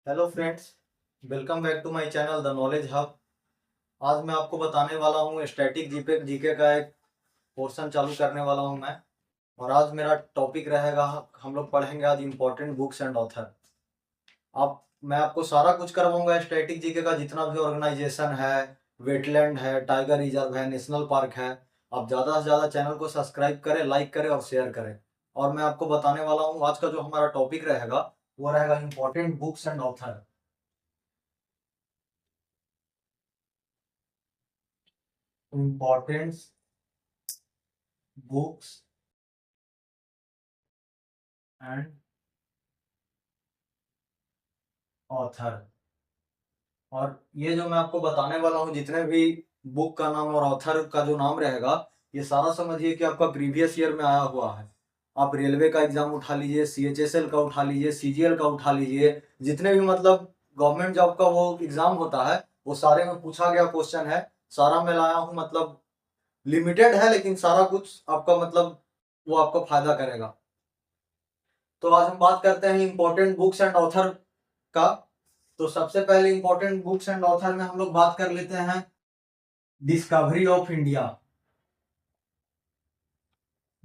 Hello friends, welcome back to my channel the knowledge hub. आज मैं आपको बताने वाला हूँ स्टैटिक जीके जीके का एक पोर्शन चालू करने वाला हूँ मैं। और आज मेरा टॉपिक रहेगा, हम लोग पढ़ेंगे आज इम्पोर्टेंट बुक्स एंड ऑथर। आप मैं आपको सारा कुछ करवाऊंगा स्टैटिक जीके का, जितना भी ऑर्गेनाइजेशन है, वेटलैंड है, टाइगर रिजर्व है, नेशनल पार्क है। आप ज़्यादा से ज़्यादा चैनल को सब्सक्राइब करें, लाइक करें और शेयर करें। और मैं आपको बताने वाला हूँ आज का जो हमारा टॉपिक रहेगा वो रहेगा important books and author. Important books and author. और ये जो मैं आपको बताने वाला हूँ, जितने भी बुक का नाम और ऑथर का जो नाम रहेगा, ये सारा समझिए कि आपका प्रीवियस ईयर में आया हुआ है। आप रेलवे का एग्जाम उठा लीजिए, सीएचएसएल का उठा लीजिए, सीजीएल का उठा लीजिए, जितने भी मतलब गवर्नमेंट जॉब का वो एग्जाम होता है, वो सारे में पूछा गया क्वेश्चन है। सारा मैं लाया हूँ, मतलब लिमिटेड है लेकिन सारा कुछ आपका मतलब वो आपको फायदा करेगा। तो आज हम बात करते हैं इंपॉर्टेंट बुक्स एंड ऑथर का। तो सबसे पहले इंपॉर्टेंट बुक्स एंड ऑथर में हम लोग बात कर लेते हैं discovery of India.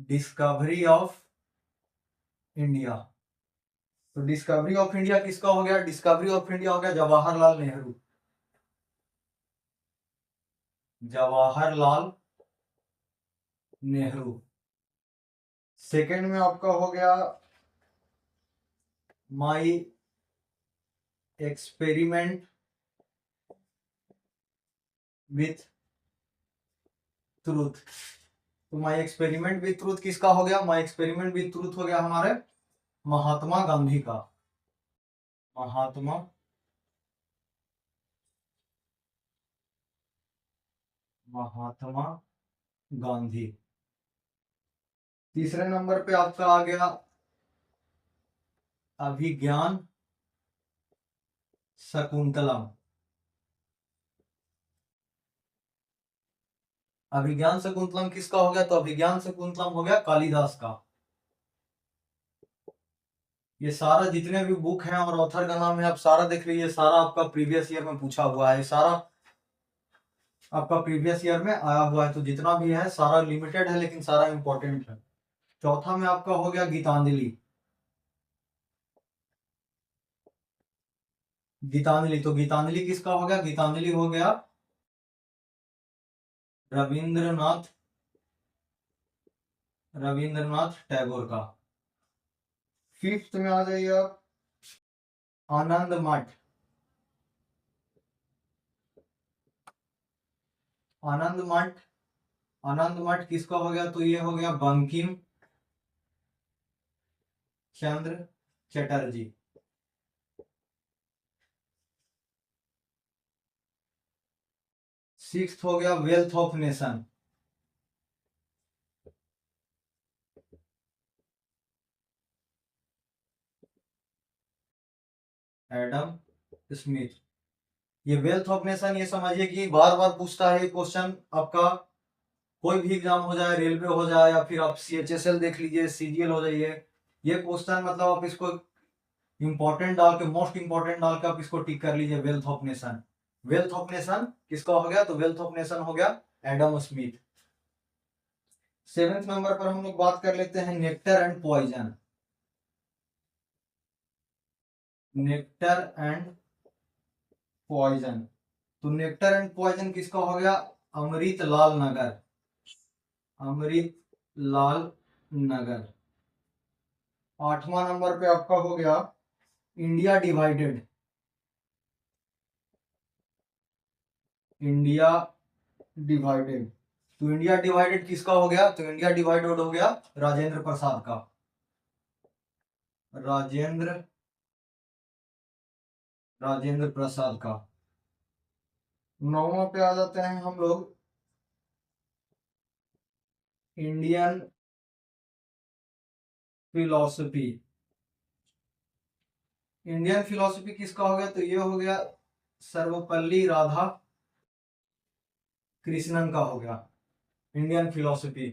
Discovery of India. तो डिस्कवरी ऑफ इंडिया किसका हो गया? डिस्कवरी ऑफ इंडिया हो गया जवाहरलाल नेहरू। जवाहरलाल नेहरू। सेकंड में आपका हो गया माई एक्सपेरिमेंट विथ ट्रूथ। तो माई एक्सपेरिमेंट विथ ट्रूथ किसका हो गया? माई एक्सपेरिमेंट विथ ट्रूथ हो गया हमारे महात्मा गांधी का। महात्मा महात्मा गांधी। तीसरे नंबर पे आपका आ गया अभिज्ञान शकुंतलम। अभिज्ञान शकुंतलम किसका हो गया? तो अभिज्ञान शकुंतलम हो गया कालिदास का। ये सारा जितने भी बुक हैं और ऑथर का नाम है, आप सारा देख लीजिए, सारा आपका प्रीवियस ईयर में पूछा हुआ है। सारा आपका प्रीवियस ईयर में आया हुआ है। तो जितना भी है सारा लिमिटेड है लेकिन सारा इंपॉर्टेंट है। चौथा में आपका हो गया गीतांजलि। गीतांजलि, तो गीतांजलि किसका हो गया? गीतांजलि हो गया रविंद्रनाथ रविंद्रनाथ टैगोर का। फिफ्थ में आ जाइए आप, आनंद मठ। आनंद मठ। आनंद मठ किसका हो गया? तो ये हो गया बंकिम चंद्र चटर्जी। सिक्स्थ हो गया wealth of nation. Adam Smith. ये वेल्थ ऑफ नेशन, ये समझिए कि बार बार पूछता है ये क्वेश्चन आपका। कोई भी एग्जाम हो जाए, रेलवे हो जाए या फिर आप सीएचएसएल देख लीजिए, सीजीएल हो जाइए, ये क्वेश्चन मतलब आप इसको इंपॉर्टेंट डाल के, मोस्ट इंपॉर्टेंट डाल के आप इसको टिक कर लीजिए, wealth of nation. Wealth of nation किसका हो गया? तो वेल्थ ऑफ नेशन हो गया एडम स्मिथ। सेवेंथ नंबर पर हम लोग बात कर लेते हैं nectar and poison. Nectar and poison. तो नेक्टर एंड पॉइजन किसका हो गया? अमृत लाल नगर। अमृत लाल नगर। आठवां नंबर पे आपका हो गया इंडिया डिवाइडेड। India divided. तो इंडिया डिवाइडेड किसका हो गया? तो इंडिया डिवाइडेड हो गया राजेंद्र प्रसाद का। राजेंद्र राजेंद्र प्रसाद का। नौवां पे आ जाते हैं हम लोग, इंडियन फिलोसफी। इंडियन फिलोसफी किसका हो गया? तो ये हो गया सर्वपल्ली राधा कृष्णन का हो गया इंडियन फिलोसफी।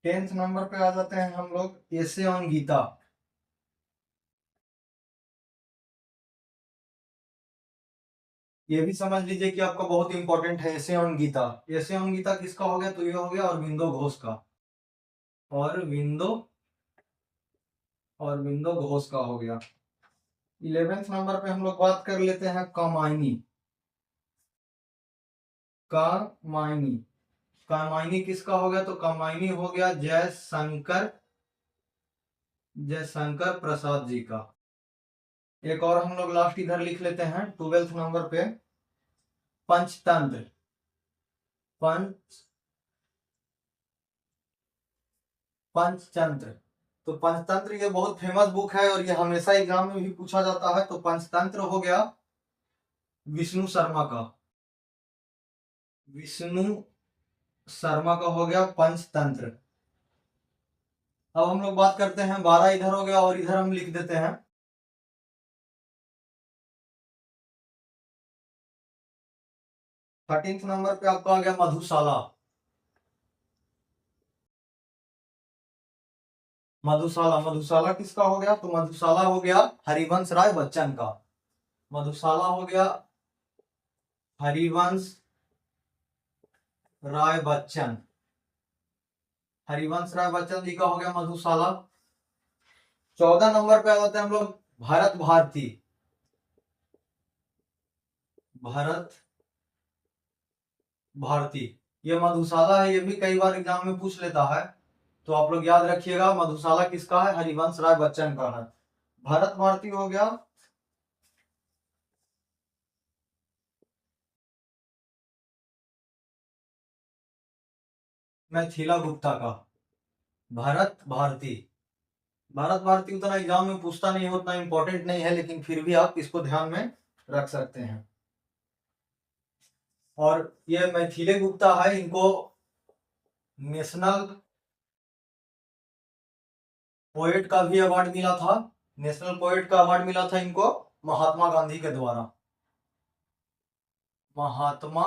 टेंथ नंबर पे आ जाते हैं हम लोग एसे ऑन गीता। ये भी समझ लीजिए कि आपका बहुत इंपॉर्टेंट है, essay on Gita. Essay on Gita किसका हो गया? तो ये हो गया अरविंदो घोष का, और विंदो घोष का हो गया। 11वें नंबर पे हम लोग बात कर लेते हैं कामायनी। कामायनी, कामायनी किसका हो गया? तो कामायनी हो गया जयशंकर प्रसाद जी का। एक और हम लोग लास्ट इधर लिख लेते हैं 12वें नंबर पे, पंचतंत्र। पंच पंचतंत्र, तो पंचतंत्र ये बहुत फेमस बुक है और ये हमेशा एग्जाम में भी पूछा जाता है। तो पंचतंत्र हो गया विष्णु शर्मा का, विष्णु शर्मा का हो गया पंचतंत्र। अब हम लोग बात करते हैं 12 इधर हो गया, और इधर हम लिख देते हैं 13 नंबर पे आपका आ गया मधुशाला। मधुशाला, मधुशाला किसका हो गया? तो मधुशाला हो गया हरिवंश राय बच्चन का। मधुशाला हो गया हरिवंश राय बच्चन, हरिवंश राय बच्चन जी का हो गया मधुशाला। 14 नंबर पे आ जाते हैं हम लोग भरत भारती। भरत भारती, ये मधुशाला है, ये भी कई बार एग्जाम में पूछ लेता है, तो आप लोग याद रखिएगा। मधुशाला किसका है? हरिवंश राय बच्चन का है। भरत भारती हो गया मिथिला गुप्ता का। भरत भारती, भारत भारती उतना एग्जाम में पूछता नहीं है, उतना इंपॉर्टेंट नहीं है, लेकिन फिर भी आप इसको ध्यान में रख सकते हैं। और ये मैथिली गुप्ता है, इनको नेशनल पोएट का भी अवार्ड मिला था। नेशनल पोएट का अवार्ड मिला था इनको महात्मा गांधी के द्वारा। महात्मा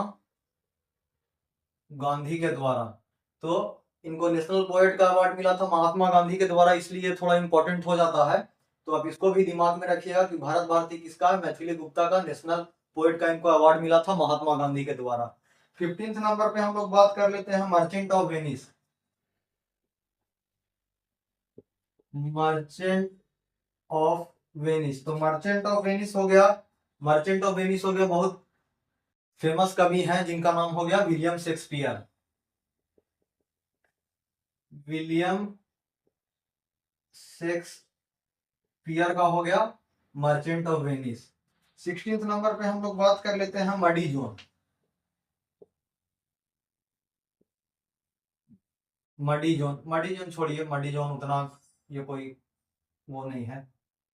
गांधी के द्वारा, तो इनको नेशनल पोएट का अवार्ड मिला था महात्मा गांधी के द्वारा, इसलिए थोड़ा इंपॉर्टेंट हो जाता है। तो आप इसको भी दिमाग में रखिएगा कि भारत भारती किसका है? मैथिली गुप्ता का। नेशनल पोएट का इनको अवार्ड मिला था महात्मा गांधी के द्वारा। 15 नंबर पे हम लोग बात कर लेते हैं merchant of Venice. Merchant of Venice, तो मर्चेंट ऑफ वेनिस हो गया, मर्चेंट ऑफ वेनिस हो गया बहुत फेमस कवि हैं जिनका नाम हो गया विलियम शेक्सपियर। विलियम शेक्सपियर का हो गया मर्चेंट ऑफ वेनिस। 16 नंबर पे हम लोग बात कर लेते हैं muddy zone. Muddy zone, muddy zone छोड़िए, मडी जोन उतना ये कोई वो नहीं है,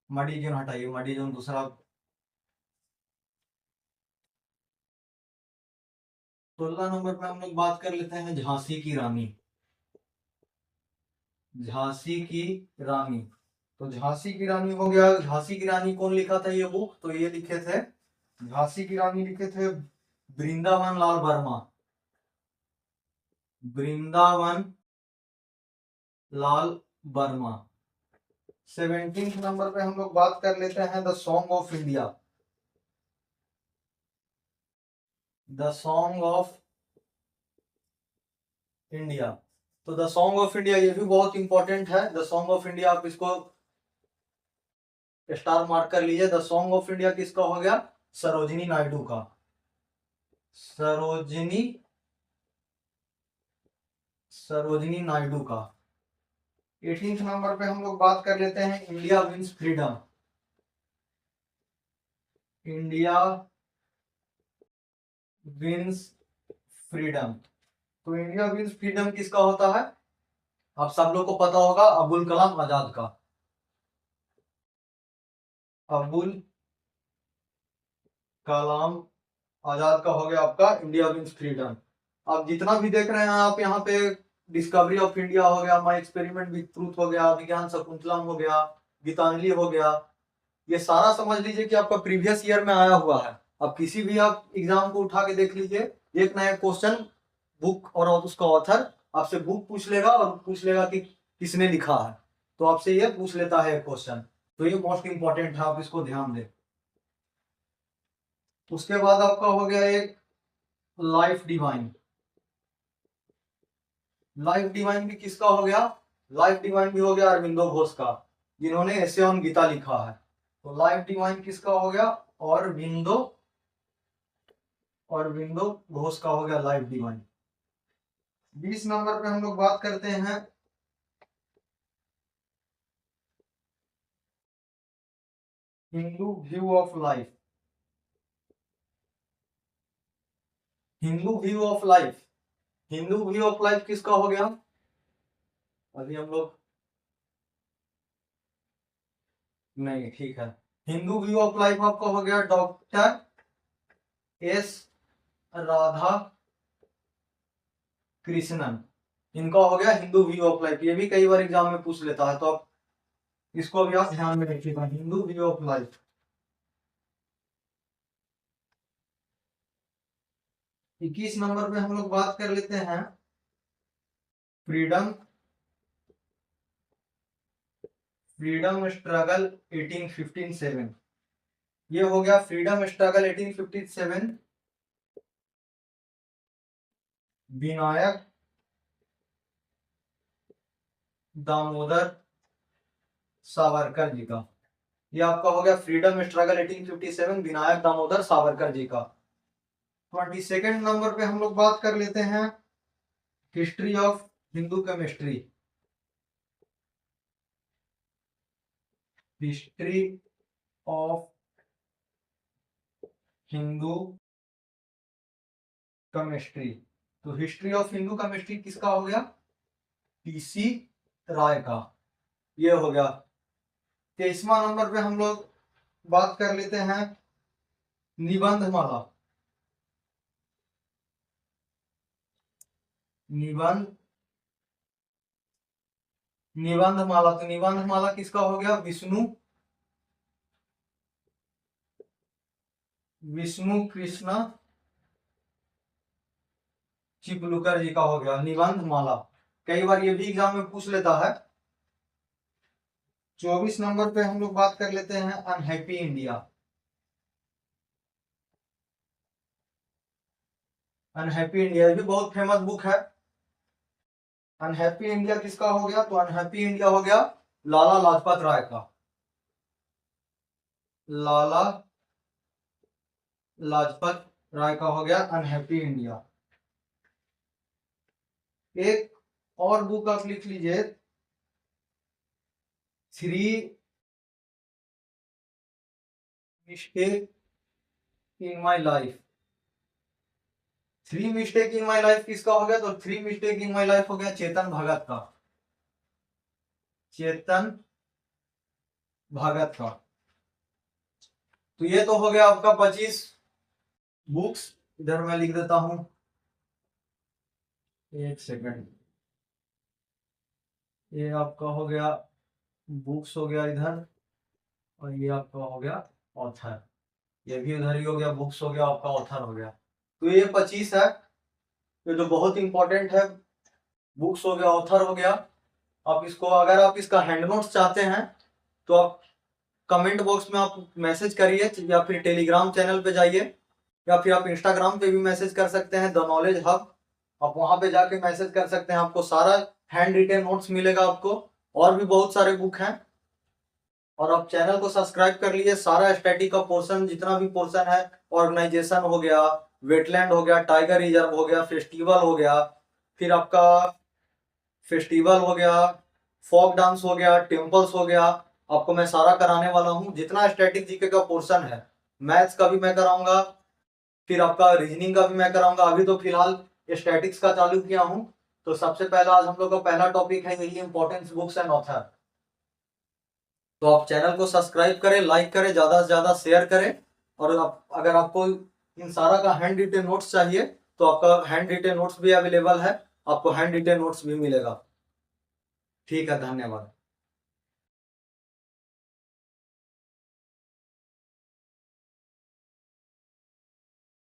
मडी जोन हटाइए, मडी जोन दूसरा। 16 नंबर पे हम लोग बात कर लेते हैं झांसी की रानी। झांसी की रानी, तो झांसी की रानी हो गया, झांसी की रानी कौन लिखा था ये बुक? तो ये लिखे थे, झांसी की रानी लिखे थे वृंदावन लाल वर्मा। वृंदावन लाल वर्मा। 17 नंबर पे हम लोग बात कर लेते हैं the song of India. The song of India, तो द सॉन्ग ऑफ इंडिया ये भी बहुत इंपॉर्टेंट है। द सॉन्ग ऑफ इंडिया, आप इसको स्टार मार्क कर लीजिए। द सॉन्ग ऑफ इंडिया किसका हो गया? सरोजिनी नायडू का। सरोजिनी सरोजिनी नायडू का। 18 नंबर पे हम लोग बात कर लेते हैं India wins freedom. India wins freedom, तो इंडिया विंस फ्रीडम किसका होता है? आप सब लोग को पता होगा, अब्दुल कलाम आजाद का। अब्दुल कलाम आजाद का हो गया आपका इंडिया विंस फ्रीडम। आप जितना भी देख रहे हैं आप यहाँ पे, डिस्कवरी ऑफ इंडिया हो गया, माई एक्सपेरिमेंट विथ ट्रूथ हो गया, विज्ञान शकुंतलम हो गया, गीतांजलि हो गया, ये सारा समझ लीजिए कि आपका प्रीवियस ईयर में आया हुआ है। अब किसी भी आप एग्जाम को उठा के देख लीजिए, एक नया क्वेश्चन बुक और उसका ऑथर आपसे बुक पूछ लेगा और पूछ लेगा कि किसने लिखा है, तो आपसे ये पूछ लेता है क्वेश्चन। तो ये मोस्ट इंपॉर्टेंट है, आप इसको ध्यान दें। उसके बाद आपका हो गया एक लाइफ डिवाइन। लाइफ डिवाइन भी किसका हो गया? लाइफ डिवाइन भी हो गया अरविंदो घोष का, जिन्होंने ऐसे ऑन गीता लिखा है। तो लाइफ डिवाइन किसका हो गया? और विंडो घोष का हो गया लाइफ डिवाइन। 20 नंबर पे हम लोग बात करते हैं Hindu view of life. Hindu view of life, Hindu view of life किसका हो गया? अभी हम लोग नहीं, ठीक है। हिंदू व्यू ऑफ लाइफ आपका हो गया डॉक्टर एस राधा कृष्णन, इनका हो गया हिंदू व्यू ऑफ लाइफ। ये भी कई बार एग्जाम में पूछ लेता है, तो आप इसको भी आप ध्यान में रखिएगा, Hindu view of life. 21 number पे हम लोग बात कर लेते हैं फ्रीडम स्ट्रगल 1857। ये हो गया फ्रीडम स्ट्रगल 1857, विनायक दामोदर सावरकर जी का। ये आपका हो गया फ्रीडम स्ट्रगल 1857, विनायक दामोदर सावरकर जी का। 22 नंबर पे हम लोग बात कर लेते हैं history of Hindu chemistry. History of Hindu chemistry. तो हिस्ट्री ऑफ हिंदू केमिस्ट्री किसका हो गया? टीसी राय का। ये हो गया। 23वां नंबर पे हम लोग बात कर लेते हैं निबंधमाला। निबंधमाला, तो निबंधमाला किसका हो गया? विष्णु कृष्ण चिपलुकर जी का हो गया निबंधमाला। कई बार ये भी एग्जाम में पूछ लेता है। 24 नंबर पे हम लोग बात कर लेते हैं अनहैप्पी इंडिया। अनहैप्पी इंडिया भी बहुत फेमस बुक है। अनहैप्पी इंडिया किसका हो गया? तो अनहैप्पी इंडिया हो गया लाला लाजपत राय का। लाला लाजपत राय का हो गया अनहैप्पी इंडिया। एक और बुक आप लिख लीजिए, three mistake in my life. Three mistake in my life किसका हो गया? तो three mistake in my life हो गया चेतन भगत का। चेतन भगत का। तो ये तो हो गया आपका 25 बुक्स। इधर मैं लिख देता हूं, एक सेकंड। ये आपका हो गया बुक्स हो गया इधर, और ये आपका हो गया ऑथर। ये भी उधर ही हो गया, बुक्स हो गया आपका, ऑथर हो गया। तो ये 25 है, ये जो बहुत इंपॉर्टेंट है। बुक्स हो गया, ऑथर हो गया। आप इसको, अगर आप इसका हैंड नोट्स चाहते हैं तो आप कमेंट बॉक्स में आप मैसेज करिए, या फिर टेलीग्राम चैनल पे जाइए, या फिर आप इंस्टाग्राम पे भी मैसेज कर सकते हैं, द नॉलेज हब। आप वहां पे जाके मैसेज कर सकते हैं, आपको सारा हैंड रिटेन नोट्स मिलेगा आपको। और भी बहुत सारे बुक हैं। और आप चैनल को सब्सक्राइब कर लीजिए। सारा स्टैटिक का पोर्शन, जितना भी पोर्शन है, ऑर्गेनाइजेशन हो गया, वेटलैंड हो गया, टाइगर रिजर्व हो गया, फेस्टिवल हो गया, फिर आपका फेस्टिवल हो गया, फोक डांस हो गया, टेम्पल्स हो गया, आपको मैं सारा कराने वाला हूँ। जितना स्टैटिक जीके का पोर्शन है, मैथ्स का भी मैं कराऊंगा, फिर आपका रीजनिंग का भी मैं कराऊंगा। अभी तो फिलहाल स्टैटिक्स का चालू किया हूँ। तो सबसे पहला आज हम लोग का पहला टॉपिक है यही, इंपॉर्टेंस बुक्स एंड ऑथर। तो आप चैनल को सब्सक्राइब करें, लाइक करें, ज्यादा से ज्यादा शेयर करें। और अगर आपको इन सारा का हैंड रिटेन नोट्स चाहिए तो आपका हैंड रिटेन नोट्स भी अवेलेबल है, आपको हैंड रिटेन नोट्स भी मिलेगा। ठीक है, धन्यवाद।